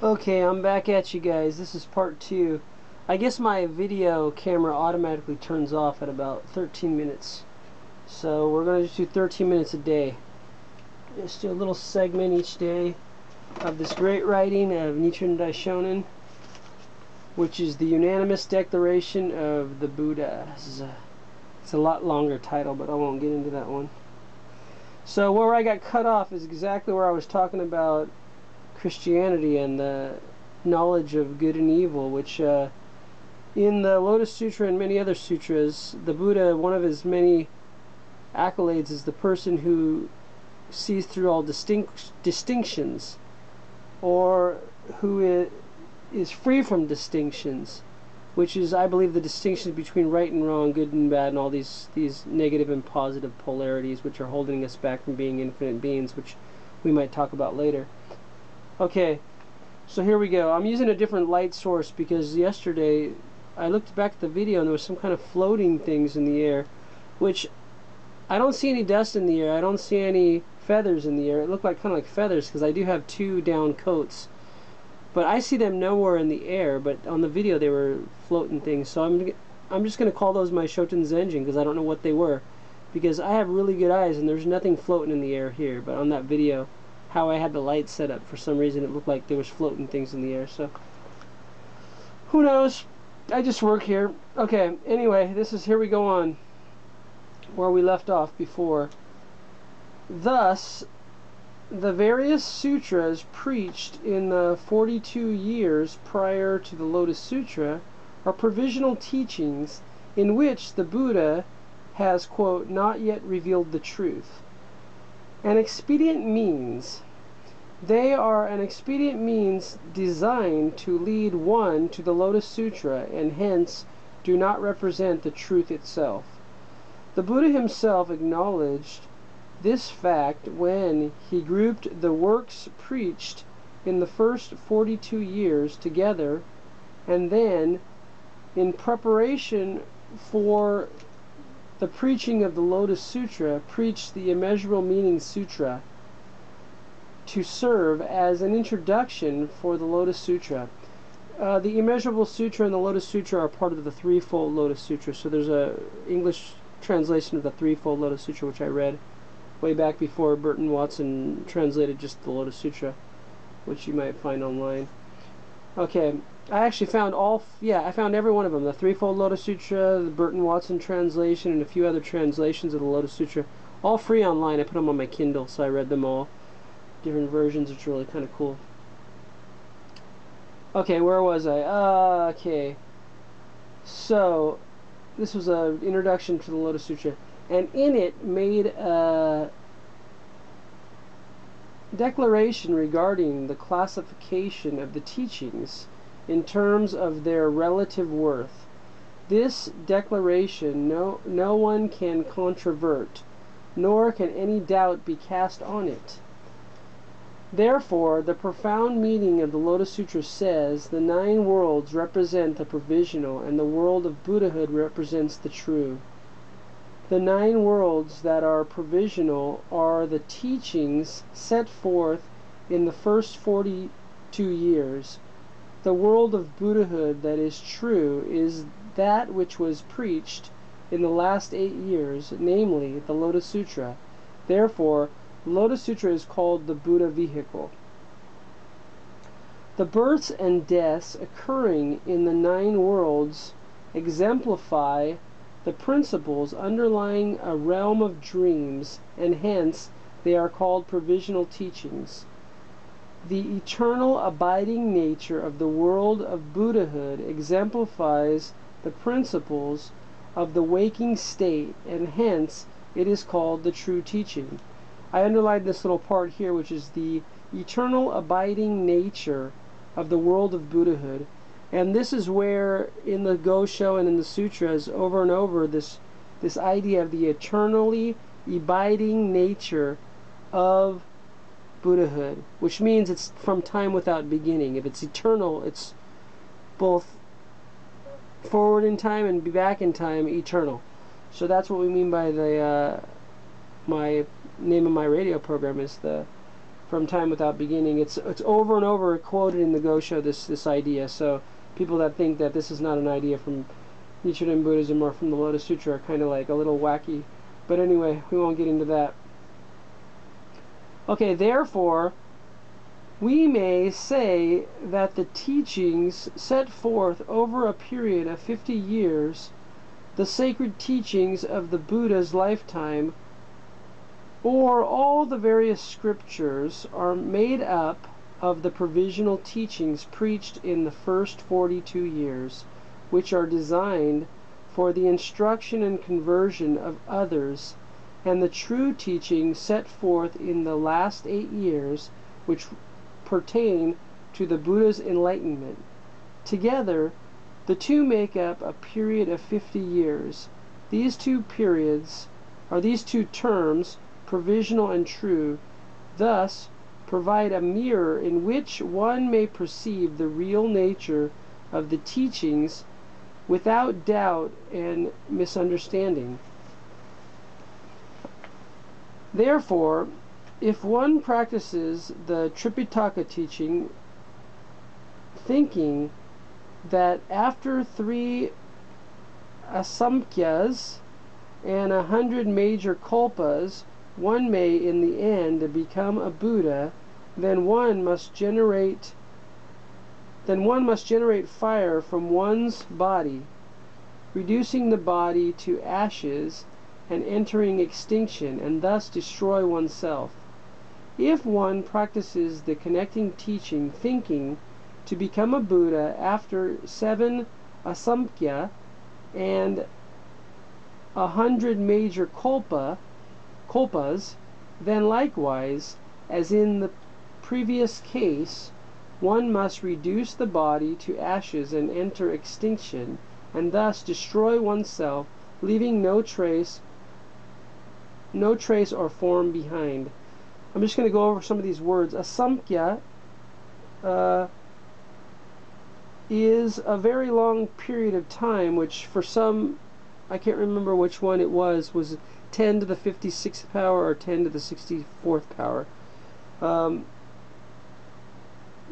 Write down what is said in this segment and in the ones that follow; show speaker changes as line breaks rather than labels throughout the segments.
Okay, I'm back at you guys. This is part 2. I guess my video camera automatically turns off at about 13 minutes. So we're going to just do 13 minutes a day. Just do a little segment each day of this great writing of Nichiren Daishonin, which is the Unanimous Declaration of the Buddha. It's a lot longer title, but I won't get into that one. So where I got cut off is exactly where I was talking about Christianity and the knowledge of good and evil, which in the Lotus Sutra and many other sutras, the Buddha, one of his many accolades is the person who sees through all distinctions, or who is free from distinctions, which is, I believe, the distinctions between right and wrong, good and bad, and all these negative and positive polarities which are holding us back from being infinite beings, which we might talk about later. Okay, so here we go. I'm using a different light source because yesterday I looked back at the video and there was some kind of floating things in the air, which I don't see any dust in the air. I don't see any feathers in the air. It looked like kind of like feathers because I do have 2 down coats, but I see them nowhere in the air. But on the video they were floating things, so I'm just going to call those my Shoten Zenjin because I don't know what they were, because I have really good eyes and there's nothing floating in the air here. But on that video, how I had the light set up, for some reason it looked like there was floating things in the air. So who knows? I just work here. Okay, anyway, here we go on where we left off before. Thus, the various sutras preached in the 42 years prior to the Lotus Sutra are provisional teachings in which the Buddha has, quote, not yet revealed the truth. An expedient means. They are an expedient means designed to lead one to the Lotus Sutra, and hence do not represent the truth itself. The Buddha himself acknowledged this fact when he grouped the works preached in the first 42 years together, and then, in preparation for the preaching of the Lotus Sutra, preached the Immeasurable Meaning Sutra to serve as an introduction for the Lotus Sutra. The Immeasurable Sutra and the Lotus Sutra are part of the threefold Lotus Sutra. So there's a English translation of the threefold Lotus Sutra, which I read way back before Burton Watson translated just the Lotus Sutra, which you might find online. Okay, I actually found I found every one of them. The threefold Lotus Sutra, the Burton Watson translation, and a few other translations of the Lotus Sutra. All free online. I put them on my Kindle, so I read them all. Different versions, which are really kind of cool. Okay, where was I? Okay. So, this was an introduction to the Lotus Sutra, and in it made a declaration regarding the classification of the teachings in terms of their relative worth. This declaration no one can controvert, nor can any doubt be cast on it. Therefore, the profound meaning of the Lotus Sutra says the 9 worlds represent the provisional, and the world of Buddhahood represents the true. The 9 worlds that are provisional are the teachings set forth in the first 42 years. The world of Buddhahood that is true is that which was preached in the last 8 years, namely the Lotus Sutra. Therefore, the Lotus Sutra is called the Buddha vehicle. The births and deaths occurring in the 9 worlds exemplify the principles underlying a realm of dreams, and hence they are called provisional teachings. The eternal abiding nature of the world of Buddhahood exemplifies the principles of the waking state, and hence it is called the true teaching. I underlined this little part here, which is the eternal abiding nature of the world of Buddhahood. And this is where, in the Gosho and in the sutras, over and over, this idea of the eternally abiding nature of Buddhahood, which means it's from time without beginning. If it's eternal, it's both forward in time and back in time, eternal. So that's what we mean by the my name of my radio program is the from time without beginning. It's over and over quoted in the Gosho, this idea. So people that think that this is not an idea from Nichiren Buddhism or from the Lotus Sutra are kind of like a little wacky. But anyway, we won't get into that. Okay, therefore, we may say that the teachings set forth over a period of 50 years, the sacred teachings of the Buddha's lifetime, or all the various scriptures, are made up of the provisional teachings preached in the first 42 years, which are designed for the instruction and conversion of others, and the true teaching set forth in the last 8 years, which pertain to the Buddha's enlightenment. Together, the two make up a period of 50 years. These two periods, or these two terms, provisional and true, thus provide a mirror in which one may perceive the real nature of the teachings without doubt and misunderstanding. Therefore, if one practices the Tripitaka teaching, thinking that after 3 asamkhyas and 100 major kalpas one may in the end become a Buddha, then one must generate fire from one's body, reducing the body to ashes and entering extinction, and thus destroy oneself. If one practices the connecting teaching, thinking to become a Buddha after 7 asamkhya and 100 major kalpas, then likewise, as in the previous case, one must reduce the body to ashes and enter extinction, and thus destroy oneself, leaving no trace or form behind. I'm just going to go over some of these words. Asamkhya is a very long period of time, which for some, I can't remember which one it was 10 to the 56th power or 10 to the 64th power.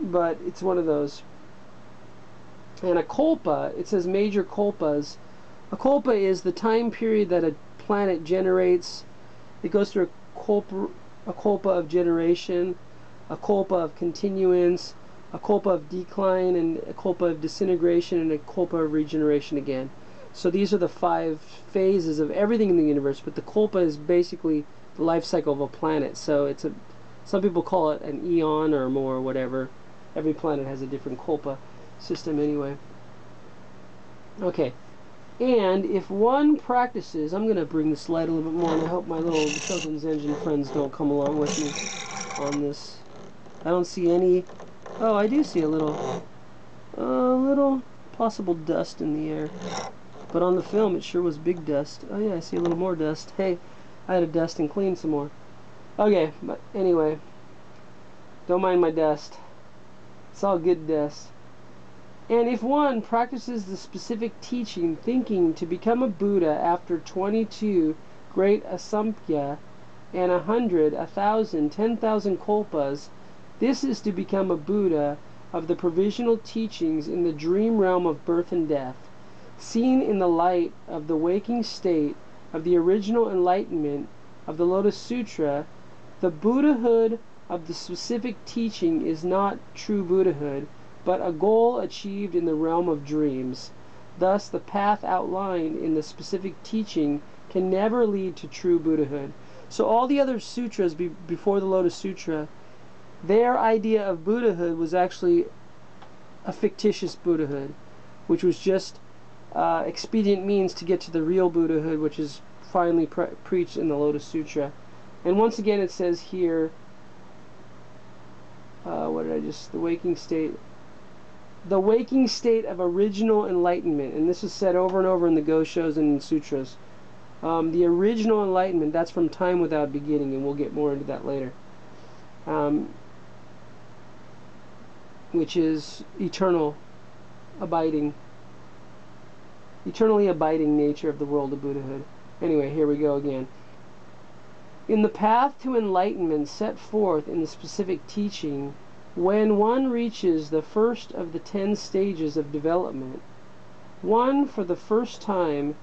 But it's one of those. And a kalpa, it says major kalpas. A kalpa is the time period that a planet generates. It goes through a kalpa of generation, a kalpa of continuance, a kalpa of decline, and a kalpa of disintegration, and a kalpa of regeneration again. So these are the 5 phases of everything in the universe, but the kalpa is basically the life cycle of a planet. So some people call it an eon or more, or whatever. Every planet has a different kalpa system anyway. Okay. And if one practices, I'm going to bring this light a little bit more, and I hope my little Shogun Zenjin friends don't come along with me on this. I don't see any. Oh, I do see a little possible dust in the air. But on the film, it sure was big dust. Oh yeah, I see a little more dust. Hey, I had to dust and clean some more. Okay, but anyway, don't mind my dust. It's all good dust. And if one practices the specific teaching, thinking to become a Buddha after 22 great asamkhya and 100, 1,000, 10,000 kalpas, this is to become a Buddha of the provisional teachings in the dream realm of birth and death. Seen in the light of the waking state of the original enlightenment of the Lotus Sutra, the Buddhahood of the specific teaching is not true Buddhahood, but a goal achieved in the realm of dreams. Thus, the path outlined in the specific teaching can never lead to true Buddhahood. So all the other sutras before the Lotus Sutra, their idea of Buddhahood was actually a fictitious Buddhahood, which was just expedient means to get to the real Buddhahood, which is finally preached in the Lotus Sutra. And once again it says here, the waking state. The waking state of original enlightenment, and this is said over and over in the Goshos and in Sutras. The original enlightenment, that's from time without beginning, and we'll get more into that later. Which is eternally abiding nature of the world of Buddhahood. Anyway, here we go again. In the path to enlightenment set forth in the specific teaching, when one reaches the first of the 10 stages of development, one for the first time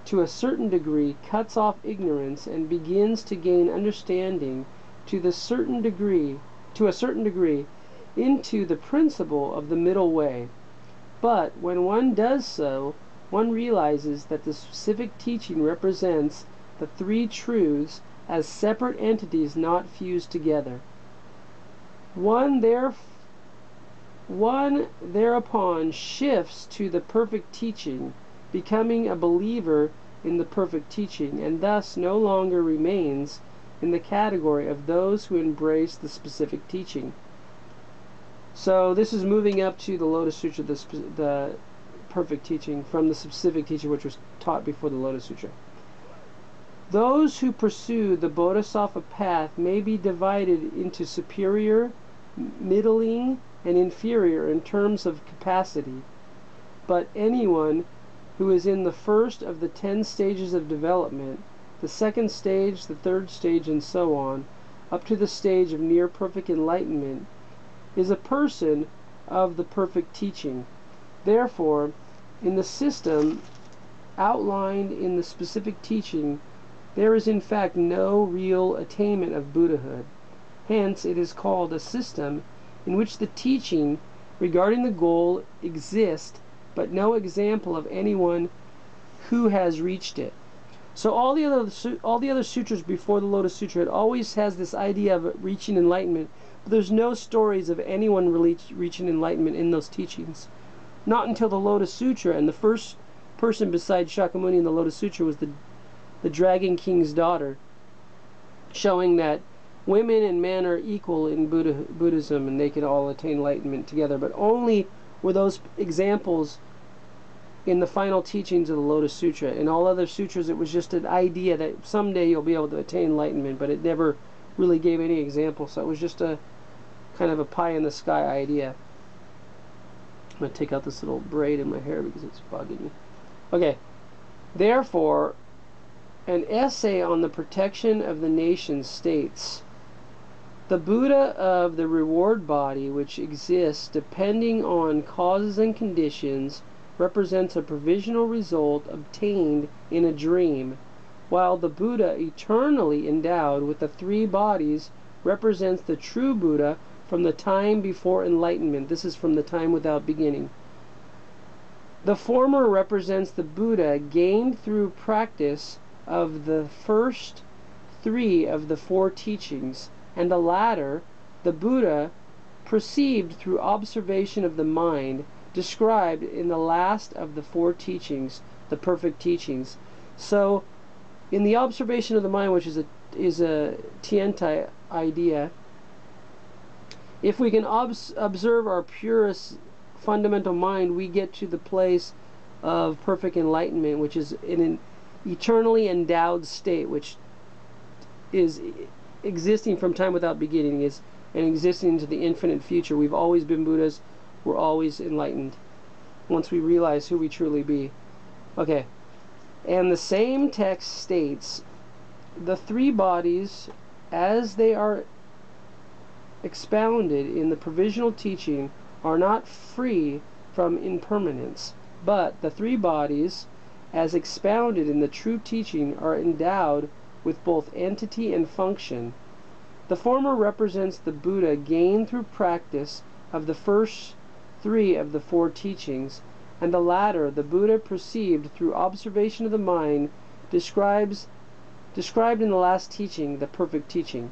to a certain degree cuts off ignorance and begins to gain understanding to a certain degree into the principle of the middle way. But when one does so, one realizes that the specific teaching represents the 3 truths as separate entities not fused together. One thereupon shifts to the perfect teaching, becoming a believer in the perfect teaching, and thus no longer remains in the category of those who embrace the specific teaching. So this is moving up to the Lotus Sutra, the perfect teaching, from the specific teaching which was taught before the Lotus Sutra. Those who pursue the Bodhisattva path may be divided into superior, middling, and inferior in terms of capacity, but anyone who is in the first of the 10 stages of development, the second stage, the third stage, and so on, up to the stage of near perfect enlightenment, is a person of the perfect teaching. Therefore, in the system outlined in the specific teaching, there is in fact no real attainment of Buddhahood. Hence, it is called a system in which the teaching regarding the goal exists, but no example of anyone who has reached it. So all the other sutras before the Lotus Sutra, it always has this idea of reaching enlightenment, but there's no stories of anyone reaching enlightenment in those teachings. Not until the Lotus Sutra, and the first person besides Shakyamuni in the Lotus Sutra was the Dragon King's daughter, showing that women and men are equal in Buddhism and they can all attain enlightenment together. But only were those examples in the final teachings of the Lotus Sutra. In all other sutras, it was just an idea that someday you'll be able to attain enlightenment, but it never really gave any example. So it was just a kind of a pie-in-the-sky idea. I'm going to take out this little braid in my hair because it's bugging me. Okay. Therefore, an essay on the protection of the nation states, the Buddha of the reward body, which exists depending on causes and conditions, represents a provisional result obtained in a dream, while the Buddha eternally endowed with the 3 bodies represents the true Buddha from the time before enlightenment. This is from the time without beginning. The former represents the Buddha gained through practice of the first 3 of the 4 teachings, and the latter, the Buddha perceived through observation of the mind, described in the last of the 4 teachings, the perfect teachings. So, in the observation of the mind, which is a Tien-tai idea, if we can observe our purest fundamental mind, we get to the place of perfect enlightenment, which is in an eternally endowed state, which is existing from time without beginning, is and existing into the infinite future. We've always been Buddhas. We're always enlightened once we realize who we truly be. Okay. And the same text states, the 3 bodies, as they are expounded in the provisional teaching, are not free from impermanence, but the 3 bodies, as expounded in the true teaching, are endowed with both entity and function. The former represents the Buddha gained through practice of the first 3 of the 4 teachings, and the latter, the Buddha perceived through observation of the mind, described in the last teaching, the perfect teaching.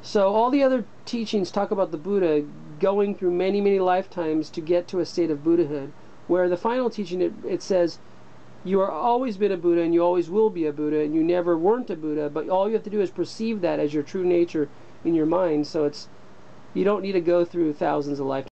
So all the other teachings talk about the Buddha going through many, many lifetimes to get to a state of Buddhahood, where the final teaching, it says, you are always been a Buddha and you always will be a Buddha, and you never weren't a Buddha, but all you have to do is perceive that as your true nature in your mind. So you don't need to go through thousands of lifetimes.